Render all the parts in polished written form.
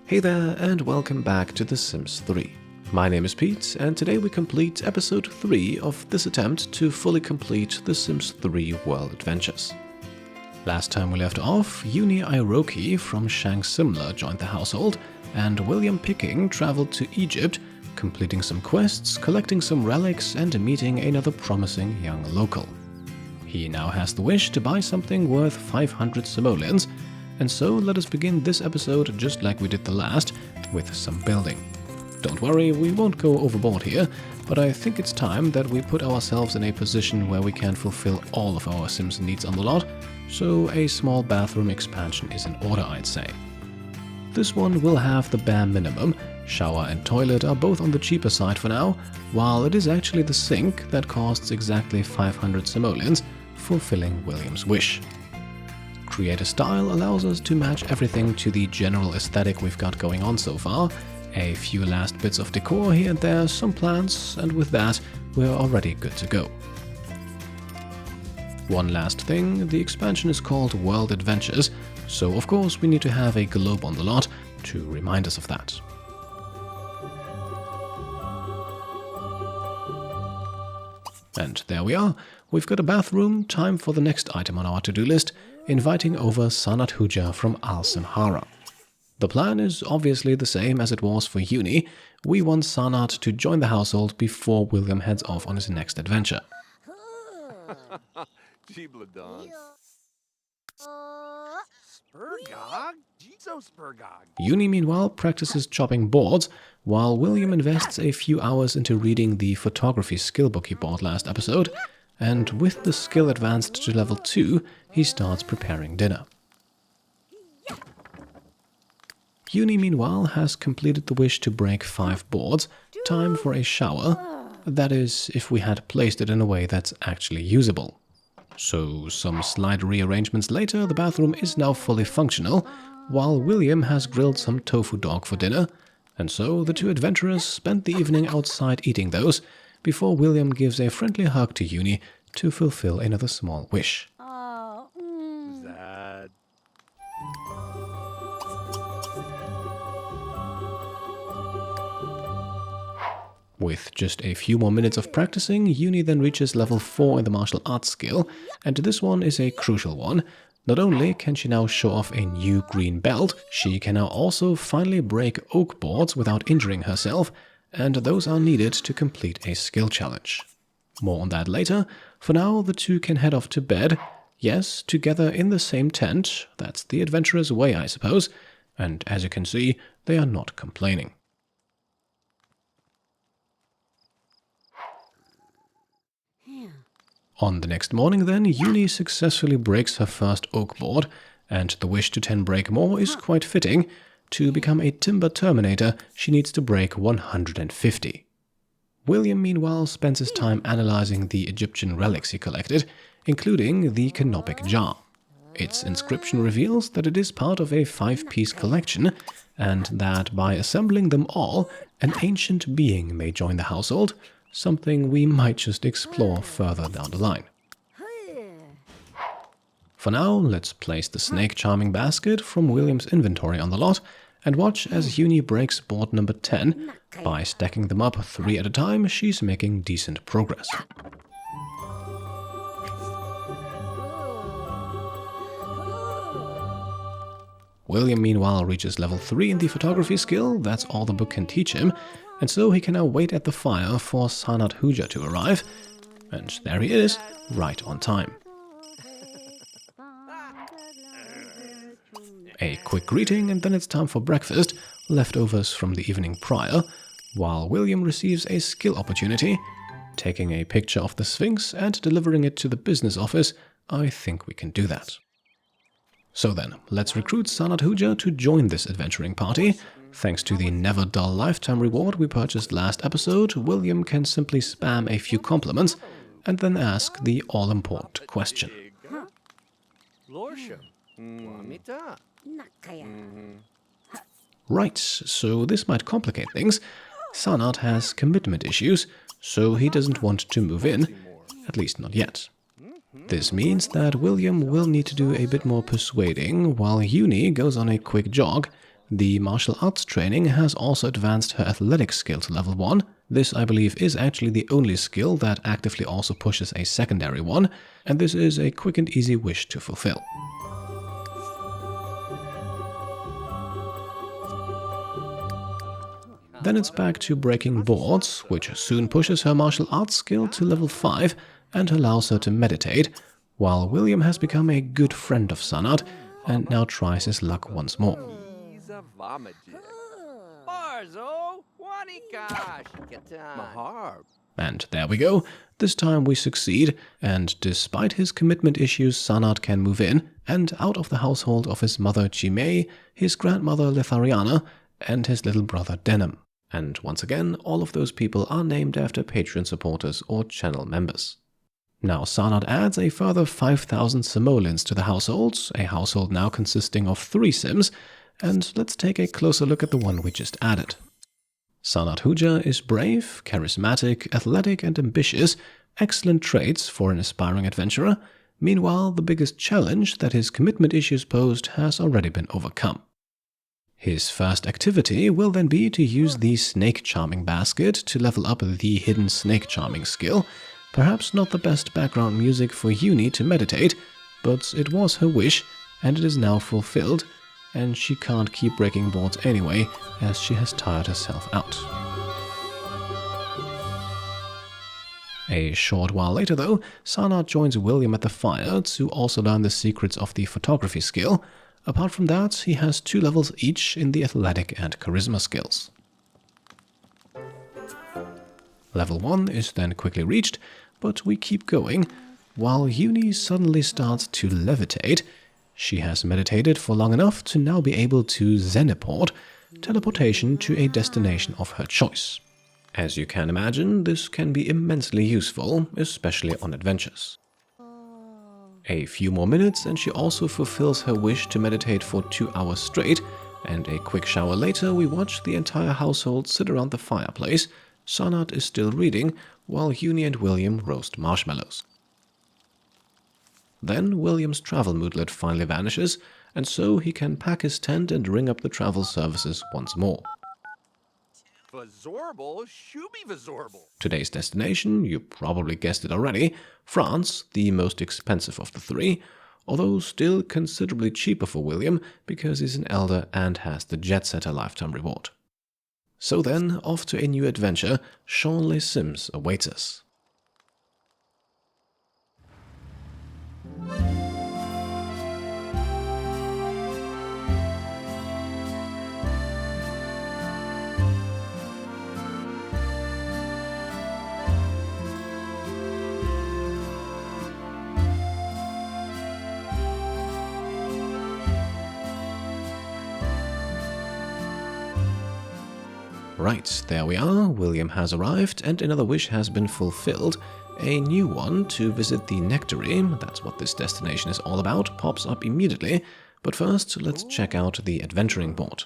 Hey there and welcome back to The Sims 3. My name is Pete and today we complete episode 3 of this attempt to fully complete The Sims 3 World Adventures. Last time we left off, Yooni Iroki from Shang Simla joined the household and William Picking traveled to Egypt, completing some quests, collecting some relics and meeting another promising young local. He now has the wish to buy something worth 500 simoleons. And so let us begin this episode just like we did the last, with some building. Don't worry, we won't go overboard here, but I think it's time that we put ourselves in a position where we can fulfill all of our Sims needs on the lot, so a small bathroom expansion is in order, I'd say. This one will have the bare minimum. Shower and toilet are both on the cheaper side for now, while it is actually the sink that costs exactly 500 simoleons, fulfilling William's wish. Create a style allows us to match everything to the general aesthetic we've got going on so far, a few last bits of decor here and there, some plants, and with that we're already good to go. One last thing, the expansion is called World Adventures, so of course we need to have a globe on the lot to remind us of that. And there we are, we've got a bathroom, time for the next item on our to-do list, inviting over Sanat Hooja from Al Simhara. The plan is obviously the same as it was for Yooni. We want Sanat to join the household before William heads off on his next adventure. Yooni meanwhile practices chopping boards, while William invests a few hours into reading the photography skill book he bought last episode, and with the skill advanced to level 2, he starts preparing dinner. Yooni meanwhile has completed the wish to break 5 boards, time for a shower, that is, if we had placed it in a way that's actually usable. So some slight rearrangements later, the bathroom is now fully functional, while William has grilled some tofu dog for dinner, and so the two adventurers spent the evening outside eating those, before William gives a friendly hug to Yooni to fulfill another small wish. With just a few more minutes of practicing, Yooni then reaches level 4 in the martial arts skill, and this one is a crucial one. Not only can she now show off a new green belt, she can now also finally break oak boards without injuring herself, and those are needed to complete a skill challenge. More on that later. For now, the two can head off to bed. Yes, together in the same tent. That's the adventurer's way, I suppose. And as you can see, they are not complaining. On the next morning then, Yooni successfully breaks her first oak board, and the wish to 10 break more is quite fitting. To become a timber terminator, she needs to break 150. William meanwhile spends his time analyzing the Egyptian relics he collected, including the canopic jar. Its inscription reveals that it is part of a 5-piece collection, and that by assembling them all, an ancient being may join the household, something we might just explore further down the line. For now, let's place the snake charming basket from William's inventory on the lot and watch as Yooni breaks board number 10. By stacking them up 3 at a time, she's making decent progress. William meanwhile reaches level 3 in the photography skill, that's all the book can teach him, and so he can now wait at the fire for Sanat Hooja to arrive. And there he is, right on time. A quick greeting and then it's time for breakfast, leftovers from the evening prior, while William receives a skill opportunity. Taking a picture of the Sphinx and delivering it to the business office, I think we can do that. So then, let's recruit Sanat Hooja to join this adventuring party. Thanks to the never dull lifetime reward we purchased last episode, William can simply spam a few compliments and then ask the all-important question. Right, so this might complicate things. Sanat has commitment issues, so he doesn't want to move in, at least not yet. This means that William will need to do a bit more persuading while Yooni goes on a quick jog, The martial arts training has also advanced her athletic skill to level 1. This, I believe, is actually the only skill that actively also pushes a secondary one, and this is a quick and easy wish to fulfill. Then it's back to breaking boards, which soon pushes her martial arts skill to level 5 and allows her to meditate, while William has become a good friend of Sanat and now tries his luck once more. And there we go. This time we succeed, and despite his commitment issues, Sanat can move in and out of the household of his mother Chimay, his grandmother Lethariana, and his little brother Denim. And once again, all of those people are named after Patreon supporters or channel members. Now Sanat adds a further 5,000 simoleons to the household, a household now consisting of 3 Sims, and let's take a closer look at the one we just added. Sanat Hooja is brave, charismatic, athletic and ambitious, excellent traits for an aspiring adventurer. Meanwhile, the biggest challenge that his commitment issues posed has already been overcome. His first activity will then be to use the Snake Charming basket to level up the hidden Snake Charming skill. Perhaps not the best background music for Yooni to meditate, but it was her wish and it is now fulfilled, and she can't keep breaking boards anyway, as she has tired herself out. A short while later though, Sanat joins William at the fire to also learn the secrets of the photography skill. Apart from that, he has 2 levels each in the athletic and charisma skills. Level 1 is then quickly reached, but we keep going, while Yooni suddenly starts to levitate. She has meditated for long enough to now be able to Zeniport, teleportation to a destination of her choice. As you can imagine, this can be immensely useful, especially on adventures. A few more minutes and she also fulfills her wish to meditate for 2 hours straight, and a quick shower later we watch the entire household sit around the fireplace. Sanat is still reading, while Yooni and William roast marshmallows. Then William's travel moodlet finally vanishes, and so he can pack his tent and ring up the travel services once more. Today's destination, you probably guessed it already, France, the most expensive of the 3, although still considerably cheaper for William because he's an elder and has the Jet Setter lifetime reward. So then, off to a new adventure, Shaun Les Sims awaits us. Right, there we are, William has arrived and another wish has been fulfilled. A new one to visit the Nectar-related, that's what this destination is all about, pops up immediately, but first let's check out the adventuring board.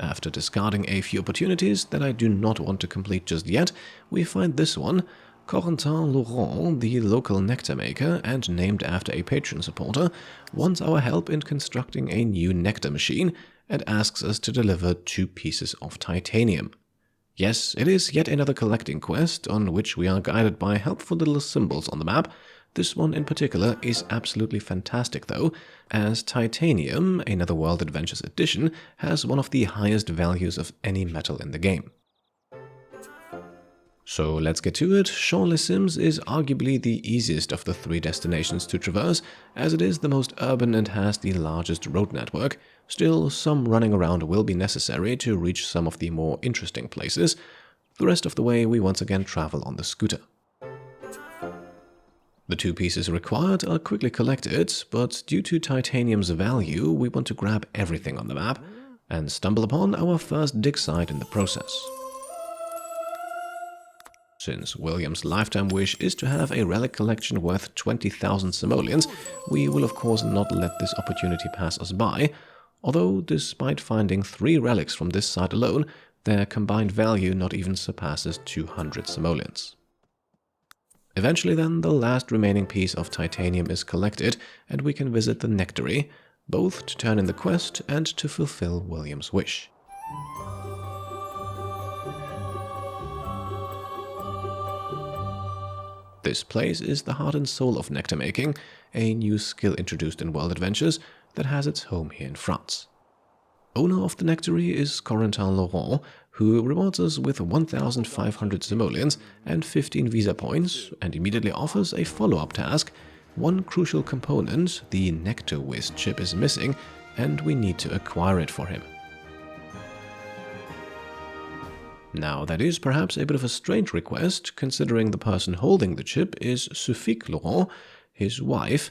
After discarding a few opportunities that I do not want to complete just yet, we find this one. Corentin Laurent, the local nectar maker and named after a Patreon supporter, wants our help in constructing a new nectar machine and asks us to deliver 2 pieces of titanium. Yes, it is yet another collecting quest on which we are guided by helpful little symbols on the map. This one in particular is absolutely fantastic though, as titanium, another World Adventures edition, has one of the highest values of any metal in the game. So let's get to it. Shaun Les Sims is arguably the easiest of the 3 destinations to traverse, as it is the most urban and has the largest road network. Still, some running around will be necessary to reach some of the more interesting places. The rest of the way we once again travel on the scooter. The 2 pieces required are quickly collected, but due to titanium's value, we want to grab everything on the map and stumble upon our first dig site in the process. Since William's lifetime wish is to have a relic collection worth 20,000 simoleons, we will of course not let this opportunity pass us by, although despite finding 3 relics from this site alone, their combined value not even surpasses 200 simoleons. Eventually then, the last remaining piece of titanium is collected and we can visit the Nectar-related, both to turn in the quest and to fulfill William's wish. This place is the heart and soul of nectar making, a new skill introduced in World Adventures that has its home here in France. Owner of the nectary is Corentin Laurent, who rewards us with 1,500 simoleons and 15 visa points, and immediately offers a follow-up task. One crucial component, the nectar whisk chip, is missing, and we need to acquire it for him. Now, that is perhaps a bit of a strange request, considering the person holding the chip is Sophie Laurent, his wife,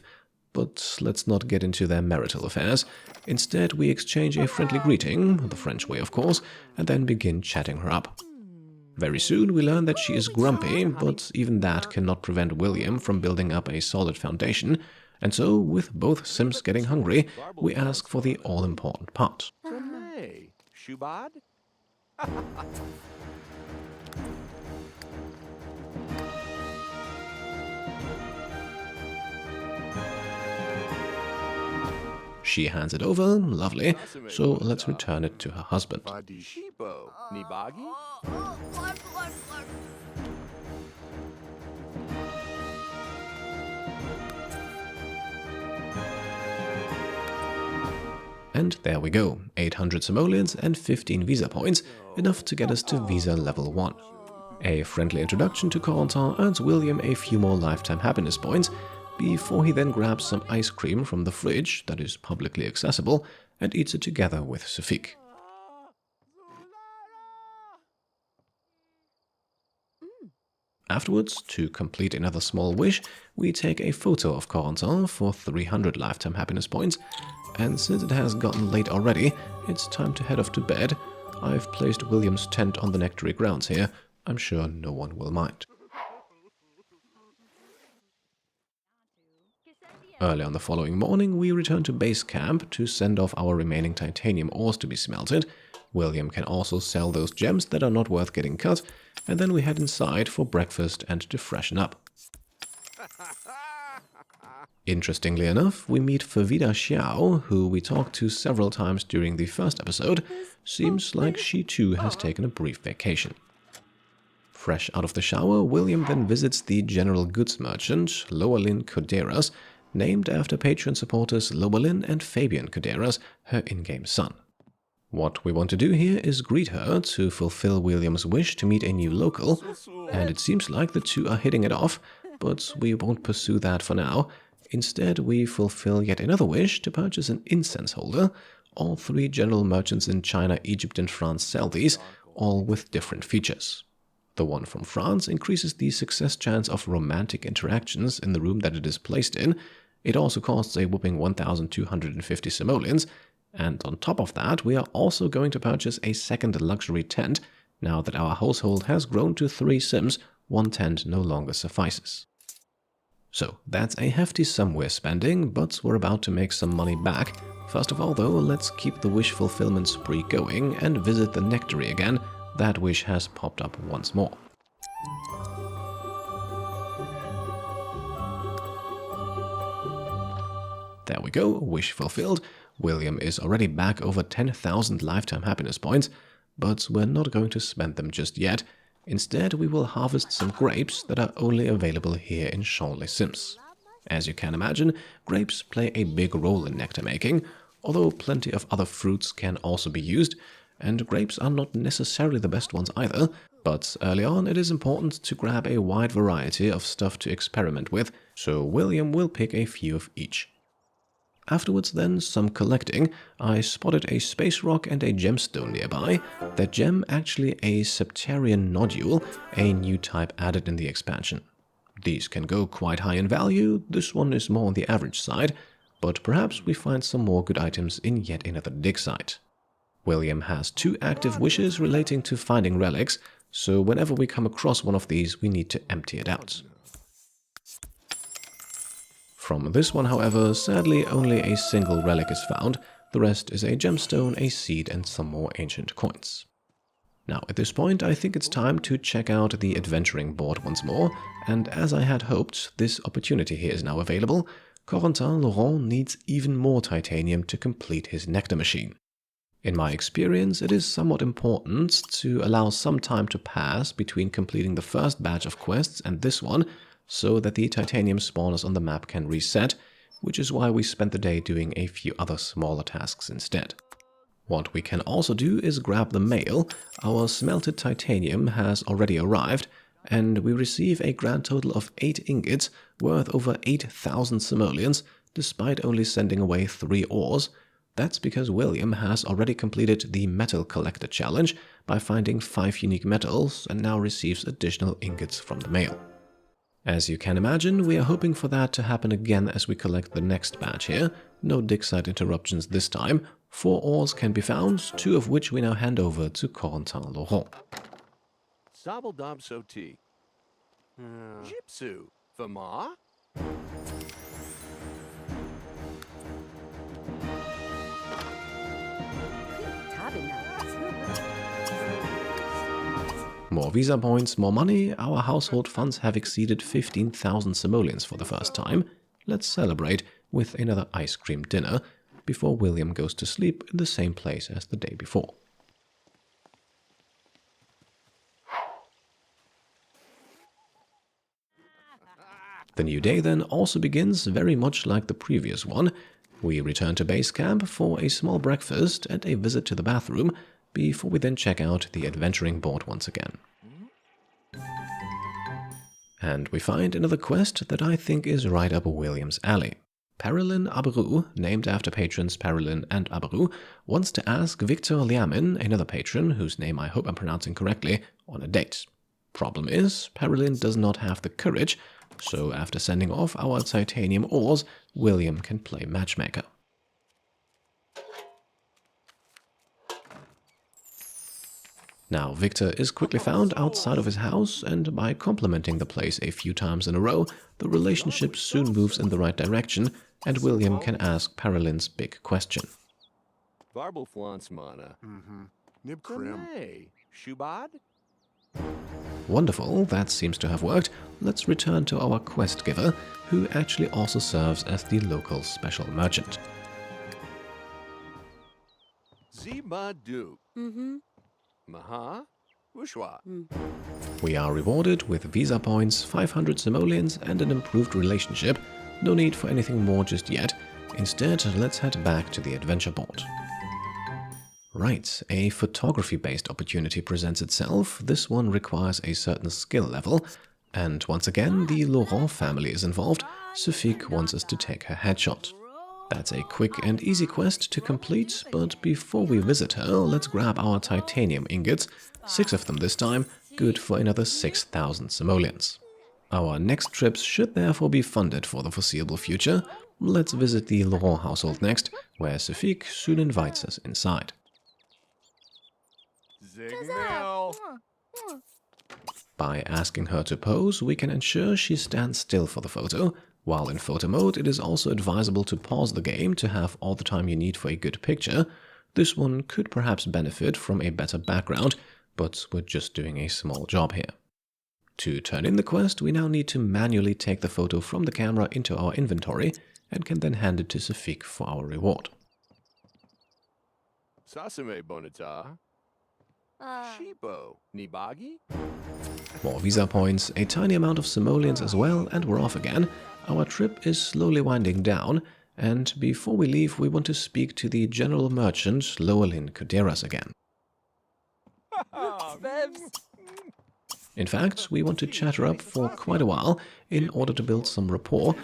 but let's not get into their marital affairs. Instead, we exchange a friendly greeting, the French way of course, and then begin chatting her up. Very soon we learn that she is grumpy, but even that cannot prevent William from building up a solid foundation, and so, with both Sims getting hungry, we ask for the all-important part. She hands it over, lovely, so let's return it to her husband. And there we go, 800 simoleons and 15 visa points, enough to get us to visa level 1. A friendly introduction to Corentin earns William a few more lifetime happiness points, before he then grabs some ice cream from the fridge that is publicly accessible and eats it together with Sophie. Afterwards, to complete another small wish, we take a photo of Corentin for 300 lifetime happiness points, and since it has gotten late already, it's time to head off to bed. I've placed William's tent on the nectary grounds here. I'm sure no one will mind. Early on the following morning, we return to base camp to send off our remaining titanium ores to be smelted. William can also sell those gems that are not worth getting cut, and then we head inside for breakfast and to freshen up. Interestingly enough, we meet Favida Xiao, who we talked to several times during the first episode. Seems like she too has taken a brief vacation. Fresh out of the shower, William then visits the general goods merchant, Loalin Coderas, named after patron supporters Loalin and Fabian Coderas, her in-game son. What we want to do here is greet her to fulfill William's wish to meet a new local, and it seems like the two are hitting it off, but we won't pursue that for now. Instead, we fulfill yet another wish to purchase an incense holder. All three general merchants in China, Egypt and France sell these, all with different features. The one from France increases the success chance of romantic interactions in the room that it is placed in. It also costs a whopping 1,250 simoleons, and on top of that, we are also going to purchase a second luxury tent. Now that our household has grown to 3 Sims, one tent no longer suffices. So that's a hefty sum we're spending, but we're about to make some money back. First of all though, let's keep the wish fulfillment spree going and visit the nectary again. That wish has popped up once more. There we go, wish fulfilled. William is already back over 10,000 lifetime happiness points, but we're not going to spend them just yet. Instead, we will harvest some grapes that are only available here in Champs-les-Sims. As you can imagine, grapes play a big role in nectar making, although plenty of other fruits can also be used, and grapes are not necessarily the best ones either, but early on it is important to grab a wide variety of stuff to experiment with, so William will pick a few of each. Afterwards then, some collecting. I spotted a space rock and a gemstone nearby. That gem actually a septarian nodule, a new type added in the expansion. These can go quite high in value, this one is more on the average side, but perhaps we find some more good items in yet another dig site. William has 2 active wishes relating to finding relics, so whenever we come across one of these we need to empty it out. From this one, however, sadly only a single relic is found. The rest is a gemstone, a seed and some more ancient coins. Now at this point I think it's time to check out the adventuring board once more, and as I had hoped, this opportunity here is now available. Corentin Laurent needs even more titanium to complete his nectar machine. In my experience, it is somewhat important to allow some time to pass between completing the first batch of quests and this one, so that the titanium spawners on the map can reset, which is why we spent the day doing a few other smaller tasks instead. What we can also do is grab the mail. Our smelted titanium has already arrived, and we receive a grand total of 8 ingots worth over 8,000 simoleons, despite only sending away 3 ores. That's because William has already completed the Metal Collector Challenge by finding 5 unique metals and now receives additional ingots from the mail. As you can imagine, we are hoping for that to happen again as we collect the next batch here. No dig site interruptions this time. 4 ores can be found, 2 of which we now hand over to Corentin Laurent. Sabeldom Soti. Gypsy. Fama? More visa points, more money. Our household funds have exceeded 15,000 simoleons for the first time. Let's celebrate with another ice cream dinner before William goes to sleep in the same place as the day before. The new day then also begins very much like the previous one. We return to base camp for a small breakfast and a visit to the bathroom, before we then check out the adventuring board once again. And we find another quest that I think is right up William's alley. Perilyn Aberou, named after patrons Perilyn and Aberou, wants to ask Victor Liamin, another patron, whose name I hope I'm pronouncing correctly, on a date. Problem is, Perilyn does not have the courage, so after sending off our titanium ores, William can play matchmaker. Now, Victor is quickly found outside of his house, and by complimenting the place a few times in a row, the relationship soon moves in the right direction, and William can ask Perilyn's big question. Shubad? Wonderful, that seems to have worked. Let's return to our quest giver, who actually also serves as the local special merchant. Zimadu. Maha? Wushwa. We are rewarded with visa points, 500 simoleons, and an improved relationship. No need for anything more just yet. Instead, let's head back to the adventure board. Right, a photography-based opportunity presents itself. This one requires a certain skill level. And once again, the Laurent family is involved. Sufik wants us to take her headshot. That's a quick and easy quest to complete, but before we visit her, let's grab our titanium ingots, 6 of them this time, good for another 6,000 simoleons. Our next trips should therefore be funded for the foreseeable future. Let's visit the Laurent household next, where Sufik soon invites us inside. By asking her to pose, we can ensure she stands still for the photo. While in photo mode, it is also advisable to pause the game to have all the time you need for a good picture. This one could perhaps benefit from a better background, but we're just doing a small job here. To turn in the quest, we now need to manually take the photo from the camera into our inventory and can then hand it to Sufik for our reward. Sasame bonita. Shibo. Nibagi? More visa points, a tiny amount of simoleons as well, and we're off again. Our trip is slowly winding down, and before we leave, we want to speak to the general merchant, Loalin Kuderas, again. In fact, we want to chat her up for quite a while in order to build some rapport.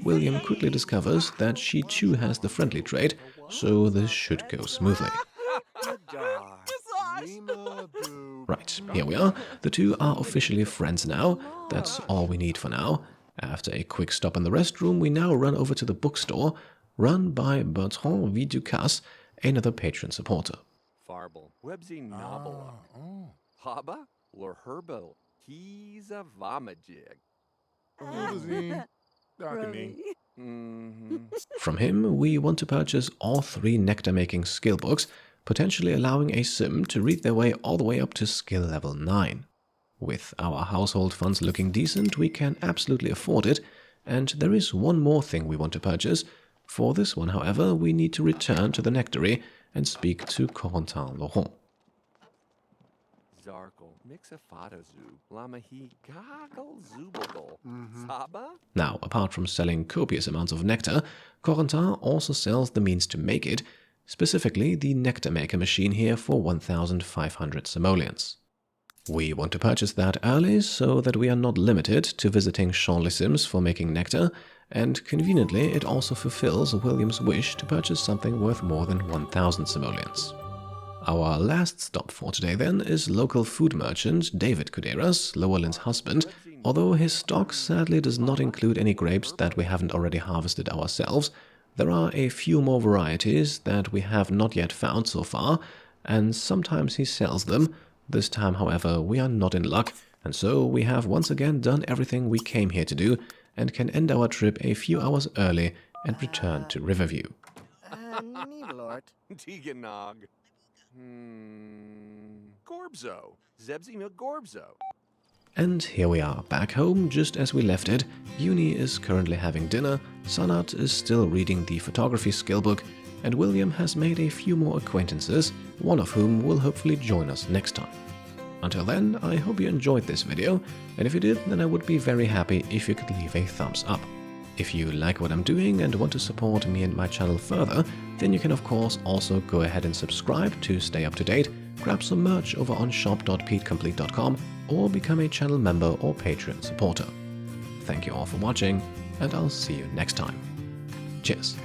William quickly discovers that she too has the friendly trait, so this should go smoothly. Right, here we are. The two are officially friends now. That's all we need for now. After a quick stop in the restroom, we now run over to the bookstore, run by Bertrand Viducas, another patron supporter. Farble. Websy Nabala. Haba? Lor Herbal. He's a Vamajig. From him, we want to purchase all 3 nectar-making skill books, potentially allowing a sim to read their way all the way up to skill level 9. With our household funds looking decent, we can absolutely afford it, and there is one more thing we want to purchase. For this one, however, we need to return to the nectary and speak to Corentin Laurent. Zarkle, Mixafatazu, Lamahi, Goggle, Zubagle, Saba? Now, apart from selling copious amounts of nectar, Corentin also sells the means to make it, specifically the nectar maker machine here for 1,500 simoleons. We want to purchase that early so that we are not limited to visiting Champs-les-Sims for making nectar, and conveniently it also fulfills William's wish to purchase something worth more than 1,000 simoleons. Our last stop for today then is local food merchant David Kuderas, Llewellyn's husband. Although his stock sadly does not include any grapes that we haven't already harvested ourselves, there are a few more varieties that we have not yet found so far, and sometimes he sells them. This time, however, we are not in luck, and so we have once again done everything we came here to do and can end our trip a few hours early and return to Riverview. Tiganog. Gorbzo. Zebzima Gorbzo. And here we are, back home just as we left it. Yooni is currently having dinner, Sanat is still reading the photography skill book, and William has made a few more acquaintances, one of whom will hopefully join us next time. Until then, I hope you enjoyed this video, and if you did, then I would be very happy if you could leave a thumbs up. If you like what I'm doing and want to support me and my channel further, then you can of course also go ahead and subscribe to stay up to date, grab some merch over on shop.petecomplete.com, or become a channel member or Patreon supporter. Thank you all for watching, and I'll see you next time. Cheers!